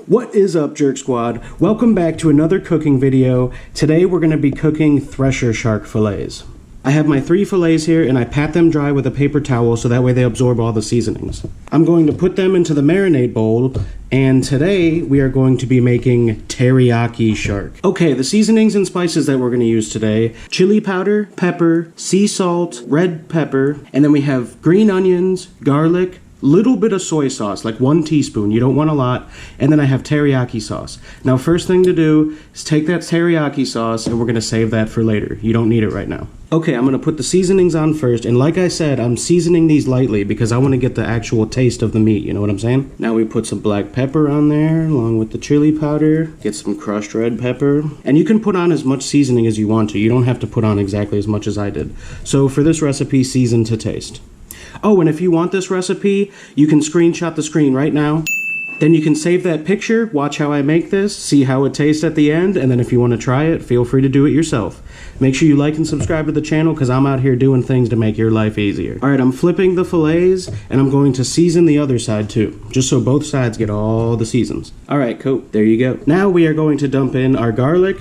What is up, Jerk Squad? Welcome back to another cooking video. Today we're going to be cooking thresher shark fillets. I have my 3 fillets here and I pat them dry with a paper towel so that way they absorb all the seasonings. I'm going to put them into the marinade bowl, and today we are going to be making teriyaki shark. Okay, the seasonings and spices that we're going to use today: chili powder, pepper, sea salt, red pepper, and then we have green onions, garlic, little bit of soy sauce, like 1 teaspoon, you don't want a lot, and then I have teriyaki sauce. Now first thing to do is take that teriyaki sauce and we're going to save that for later. You don't need it right now. Okay, I'm going to put the seasonings on first, and like I said, I'm seasoning these lightly because I want to get the actual taste of the meat, you know what I'm saying? Now we put some black pepper on there along with the chili powder, get some crushed red pepper, and you can put on as much seasoning as you want to. You don't have to put on exactly as much as I did. So for this recipe, season to taste. Oh, and if you want this recipe, you can screenshot the screen right now. Then you can save that picture, watch how I make this, see how it tastes at the end, and then if you want to try it, feel free to do it yourself. Make sure you like and subscribe to the channel because I'm out here doing things to make your life easier. Alright, I'm flipping the fillets, and I'm going to season the other side too, just so both sides get all the seasons. Alright, cool. There you go. Now we are going to dump in our garlic,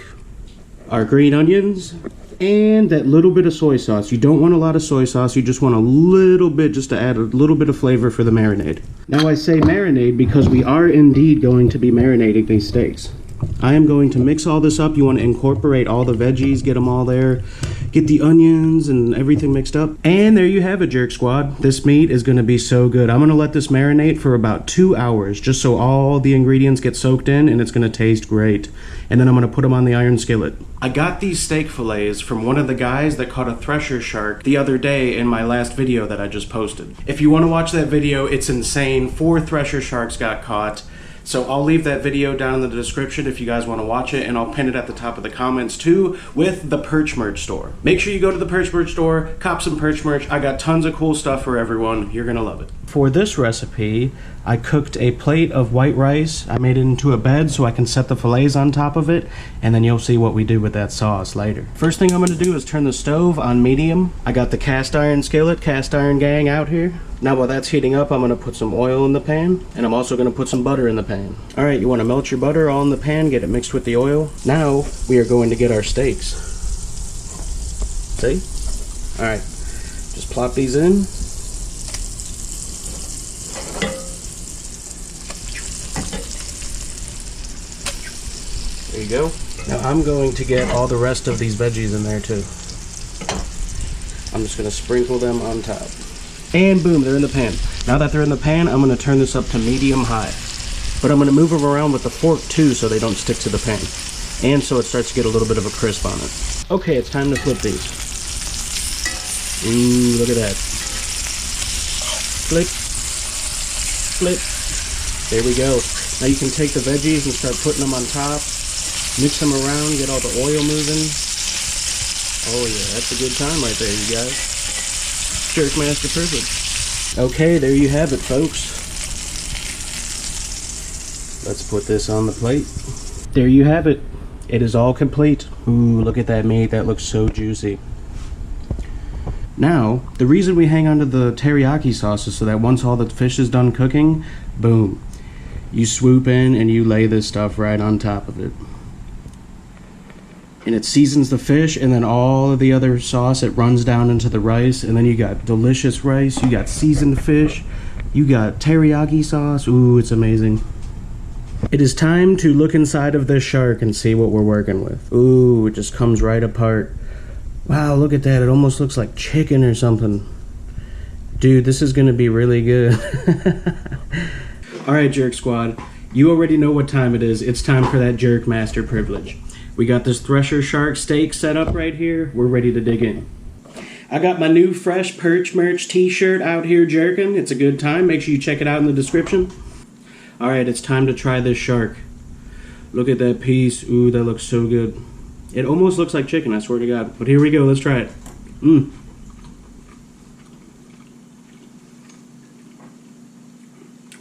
our green onions, and that little bit of soy sauce. You don't want a lot of soy sauce, you just want a little bit, just to add a little bit of flavor for the marinade. Now I say marinade because we are indeed going to be marinating these steaks. I am going to mix all this up. You want to incorporate all the veggies, get them all there, get the onions and everything mixed up. And there you have it, Jerk Squad. This meat is going to be so good. I'm going to let this marinate for about 2 hours just so all the ingredients get soaked in, and it's going to taste great. And then I'm going to put them on the iron skillet. I got these steak fillets from one of the guys that caught a thresher shark the other day in my last video that I just posted. If you want to watch that video, it's insane. 4 thresher sharks got caught. So I'll leave that video down in the description if you guys want to watch it, and I'll pin it at the top of the comments too with the Perch merch store. Make sure you go to the Perch merch store, cop some Perch merch. I got tons of cool stuff for everyone. You're gonna love it. For this recipe, I cooked a plate of white rice. I made it into a bed so I can set the fillets on top of it, and then you'll see what we do with that sauce later. First thing I'm gonna do is turn the stove on medium. I got the cast iron skillet, cast iron gang out here. Now while that's heating up, I'm going to put some oil in the pan, and I'm also going to put some butter in the pan. Alright, you want to melt your butter all in the pan, get it mixed with the oil. Now we are going to get our steaks. See? Alright, just plop these in. There you go. Now I'm going to get all the rest of these veggies in there too. I'm just going to sprinkle them on top. And boom, they're in the pan. Now that they're in the pan, I'm going to turn this up to medium-high. But I'm going to move them around with the fork too so they don't stick to the pan. And so it starts to get a little bit of a crisp on it. Okay, it's time to flip these. Ooh, look at that. Flip. Flip. There we go. Now you can take the veggies and start putting them on top. Mix them around, get all the oil moving. Oh yeah, that's a good time right there, you guys. Jerk Master privilege. Okay, there you have it, folks. Let's put this on the plate. There you have it. It is all complete. Ooh, look at that meat. That looks so juicy. Now, the reason we hang onto the teriyaki sauce is so that once all the fish is done cooking, boom, you swoop in and you lay this stuff right on top of it. And it seasons the fish, and then all of the other sauce, it runs down into the rice, and then you got delicious rice, you got seasoned fish, you got teriyaki sauce. Ooh, it's amazing. It is time to look inside of this shark and see what we're working with. Ooh, it just comes right apart. Wow, look at that. It almost looks like chicken or something. Dude, this is gonna be really good. Alright, Jerk Squad, you already know what time it is. It's time for that Jerk Master privilege. We got this thresher shark steak set up right here. We're ready to dig in. I got my new fresh Perch merch t-shirt out here jerking. It's a good time. Make sure you check it out in the description. Alright, it's time to try this shark. Look at that piece. Ooh, that looks so good. It almost looks like chicken, I swear to God. But here we go. Let's try it.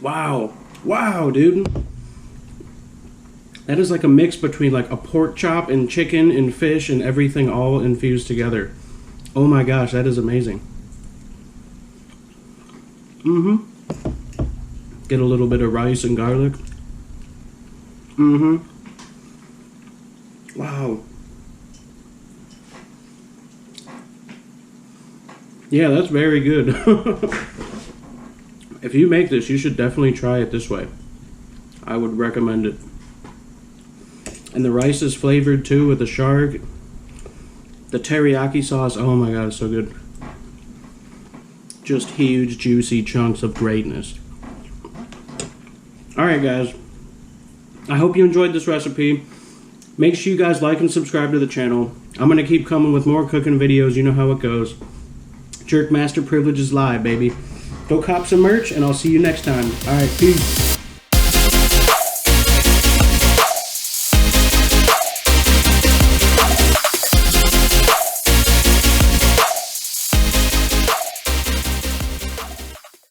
Wow. Wow, dude. That is like a mix between like a pork chop and chicken and fish and everything all infused together. Oh my gosh, that is amazing. Get a little bit of rice and garlic. Wow. Yeah, that's very good. If you make this, you should definitely try it this way. I would recommend it. And the rice is flavored too with the shark. The teriyaki sauce, oh my god, it's so good. Just huge, juicy chunks of greatness. Alright guys, I hope you enjoyed this recipe. Make sure you guys like and subscribe to the channel. I'm going to keep coming with more cooking videos, you know how it goes. Jerk Master privileges live, baby. Go cop some merch, and I'll see you next time. Alright, peace.